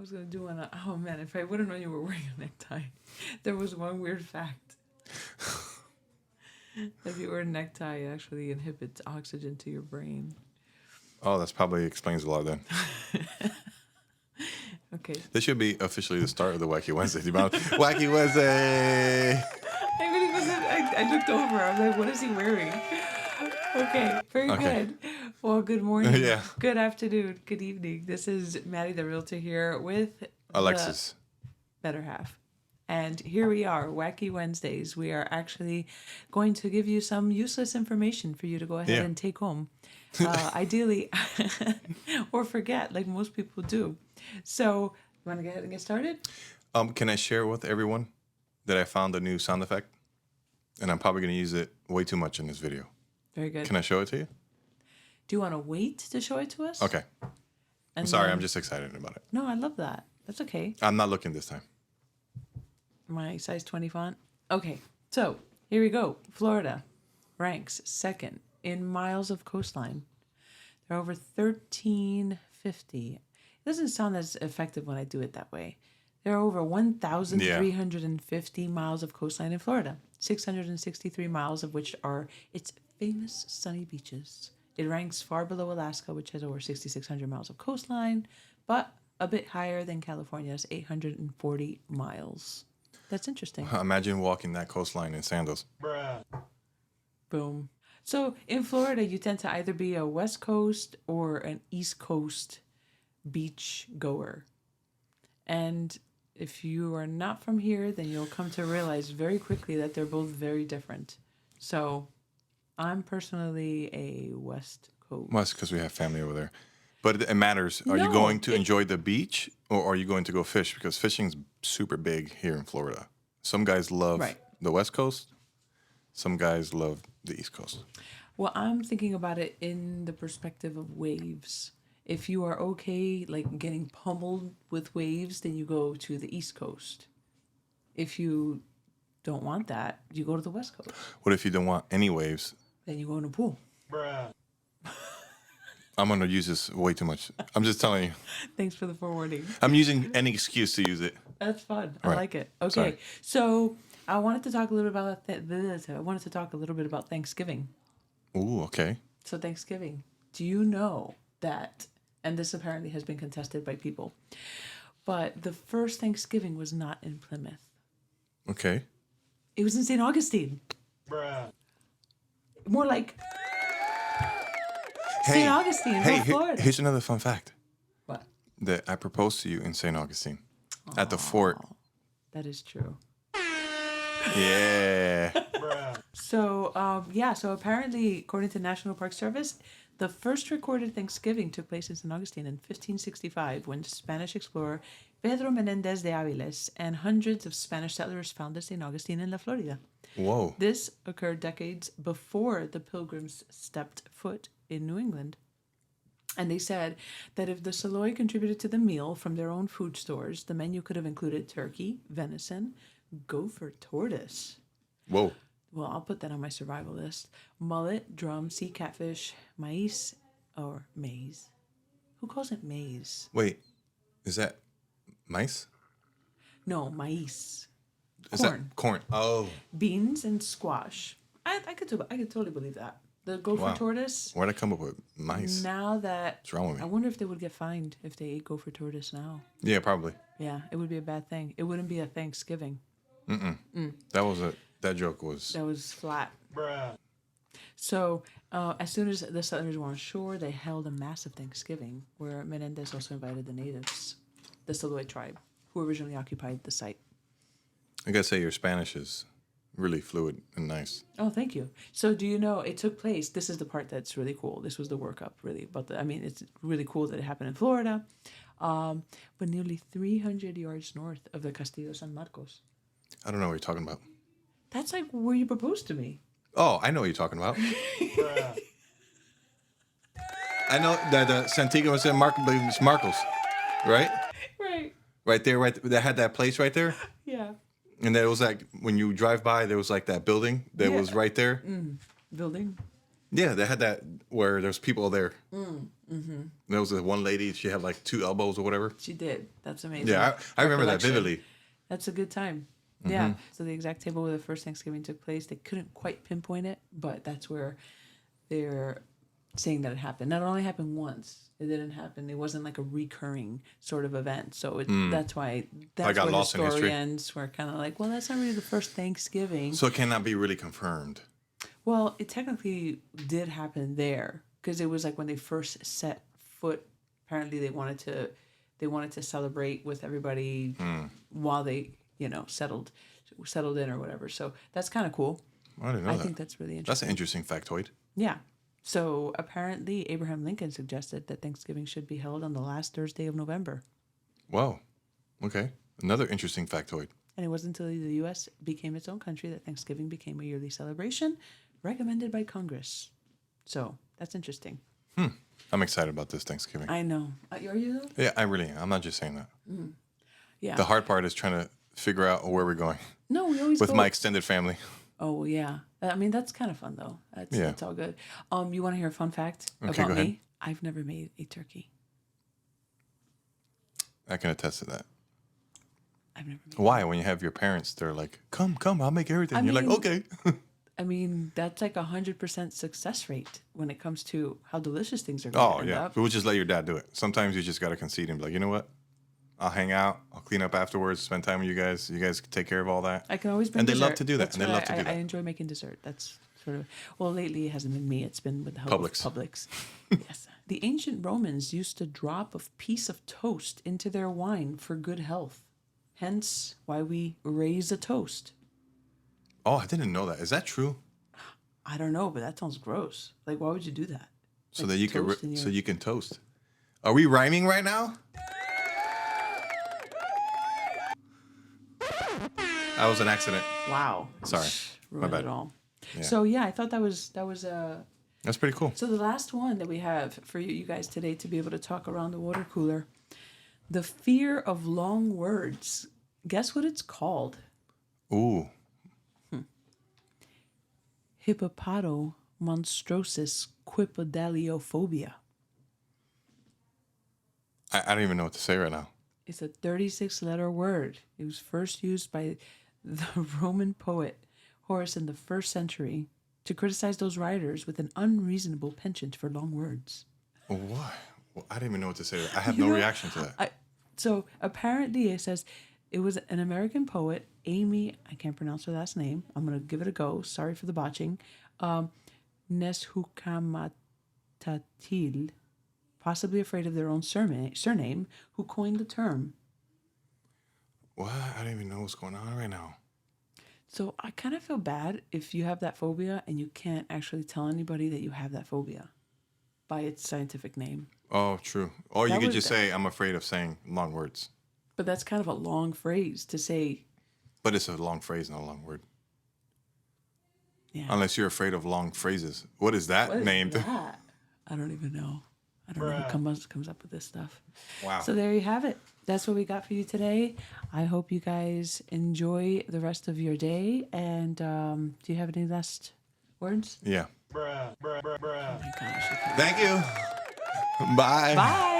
I was going to do one. Oh, man, if I would have known you were wearing a necktie. There was one weird fact. If you wear a necktie, it actually inhibits oxygen to your brain. Oh, that probably explains a lot then. Okay. This should be officially the start of the Wacky Wednesday. Wacky Wednesday! I really wasn't. I looked over. I was like, what is he wearing? Okay, very good. Well, good morning. Yeah. Good afternoon. Good evening. This is Maddy the Realtor here with Alexis. The better half. And here we are, Wacky Wednesdays. We are actually going to give you some useless information for you to go ahead and take home. Ideally, or forget, like most people do. So, you want to go ahead and get started? Can I share with everyone that I found a new sound effect? And I'm probably going to use it way too much in this video. Very good. Can I show it to you? Do you want to wait to show it to us? Okay. I'm sorry, I'm just excited about it. No, I love that. That's okay. I'm not looking this time. My size 20 font. Okay, so here we go. Florida ranks second in miles of coastline. There are over 1,350. It doesn't sound as effective when I do it that way. There are over 1,350 miles of coastline in Florida. 663 miles of which are its famous sunny beaches. It ranks far below Alaska, which has over 6,600 miles of coastline, but a bit higher than California's 840 miles. That's interesting. Imagine walking that coastline in sandals. Bruh. Boom. So in Florida, you tend to either be a West Coast or an East Coast beach goer. And if you are not from here, then you'll come to realize very quickly that they're both very different. So I'm personally a West Coast. Well, it's because we have family over there. But it matters. Are you going to enjoy the beach or are you going to go fish? Because fishing's super big here in Florida. Some guys love the West Coast. Some guys love the East Coast. Well, I'm thinking about it in the perspective of waves. If you are okay, like getting pummeled with waves, then you go to the East Coast. If you don't want that, you go to the West Coast. What if you don't want any waves? Then you go in a pool. Bruh. I'm going to use this way too much. I'm just telling you. Thanks for the forewarning. I'm using any excuse to use it. That's fun. I Right. like it. Okay, Sorry. so I wanted to talk a little bit about Thanksgiving. Ooh, okay. So Thanksgiving, do you know that? And this apparently has been contested by people, but the first Thanksgiving was not in Plymouth. Okay. It was in St. Augustine. Bruh. More like St. Augustine, North Florida. Here's another fun fact. What? That I proposed to you in St. Augustine at the fort. That is true. Yeah. Bruh. So, so apparently, according to National Park Service, the first recorded Thanksgiving took place in St. Augustine in 1565 when Spanish explorer Pedro Menendez de Aviles and hundreds of Spanish settlers founded St. Augustine in La Florida. Whoa. This occurred decades before the Pilgrims stepped foot in New England. And they said that if the Saloy contributed to the meal from their own food stores, the menu could have included turkey, venison, gopher tortoise. Whoa. Well, I'll put that on my survival list. Mullet, drum, sea catfish, maize, or maize. Who calls it maize? Wait. Is that mice? No, maize. Is Corn. that corn? Oh. Beans and squash. I could totally believe that. The gopher tortoise. Where'd I come up with mice? Now that What's wrong with me? I wonder if they would get fined if they ate gopher tortoise now. Yeah, probably. Yeah, it would be a bad thing. It wouldn't be a Thanksgiving. That joke was. That was flat. Bruh. So as soon as the settlers were on shore, they held a massive Thanksgiving where Menendez also invited the natives, the Saloy tribe, who originally occupied the site. I gotta say, your Spanish is really fluid and nice. Oh, thank you. So do you know it took place? This is the part that's really cool. This was the workup, really. But it's really cool that it happened in Florida, but nearly 300 yards north of the Castillo San Marcos. I don't know what you're talking about. That's like where you proposed to me. Oh, I know what you're talking about. Bruh. I know that Santiago and San Marcos, right? Right. Right there, right. That had that place right there. Yeah. And there was like, when you drive by, there was like that building that was right there. Building. Yeah, they had that where there's people there. Mm-hmm. There was this one lady. She had like 2 elbows or whatever. She did. That's amazing. Yeah, I remember that Recollection. vividly. That's a good time. Yeah. So the exact table where the first Thanksgiving took place, they couldn't quite pinpoint it, but that's where they're saying that it happened. Not only happened once, it didn't happen. It wasn't like a recurring sort of event. So that's why that's got where lost in history. historians were kind of like, well, that's not really the first Thanksgiving. So it cannot be really confirmed. Well, it technically did happen there because it was like when they first set foot. Apparently, they wanted to celebrate with everybody while they settled in or whatever. So that's kind of cool. I didn't know that. I think that's really That's interesting. an interesting factoid. Yeah. So apparently, Abraham Lincoln suggested that Thanksgiving should be held on the last Thursday of November. Wow. Okay. Another interesting factoid. And it wasn't until the U.S. became its own country that Thanksgiving became a yearly celebration recommended by Congress. So that's interesting. I'm excited about this Thanksgiving. I know. Are you though? Yeah, I really am. I'm not just saying that. Yeah. The hard part is trying to figure out where we're going No, we always with go. my extended family. Oh yeah. I mean that's kind of fun though. That's all good. You want to hear a fun fact Okay, about go ahead. me? I've never made a turkey. I can attest to that. I've never made. Why? When you have your parents, they're like, come, I'll make everything. You're like, mean- okay. I mean that's like 100% success rate when it comes to how delicious things are going to Oh, end yeah. up. But we'll just let your dad do it. Sometimes you just got to concede and be like, you know what? I'll hang out. I'll clean up afterwards, spend time with you guys. You guys take care of all that. I can always bring And they dessert. love to do that, That's and they what love to do that. I enjoy making dessert. That's sort of well lately it hasn't been me. It's been with the help Publix. of Publix. Yes. The ancient Romans used a drop of piece of toast into their wine for good health. Hence why we raise a toast. Oh, I didn't know that. Is that true? I don't know, but that sounds gross. Like why would you do that? So Like that you can toast in so your- you can toast. Are we rhyming right now? That was an accident. Wow. Sorry. My Ruined bad. it all. Yeah. So yeah, I thought that was That's pretty cool. so the last one that we have for you guys today to be able to talk around the water cooler. The fear of long words. Guess what it's called? Ooh. Hippopotomonstrosis quipedaliophobia. I don't even know what to say right now. It's a 36-letter word. It was first used by the Roman poet Horace in the 1st century to criticize those writers with an unreasonable penchant for long words. Why? Well, I didn't even know what to say. I have You no know, reaction to that. So apparently it says it was an American poet, Amy, I can't pronounce her last name. I'm going to give it a go. Sorry for the botching. Neshukamatatil, possibly afraid of their own surname, who coined the term. What? I don't even know what's going on right now. So I kind of feel bad if you have that phobia and you can't actually tell anybody that you have that phobia by its scientific name. Oh, true. Or you That could was just say, I'm afraid of saying long words. But that's kind of a long phrase to say. But it's a long phrase, not a long word. Yeah. Unless you're afraid of long phrases. What is that What is named? that? I don't even know. I don't know who comes up with this stuff. Wow. So there you have it. That's what we got for you today. I hope you guys enjoy the rest of your day. And do you have any last words? Yeah. Bruh. Oh my gosh. Thank you. Bye. Bye.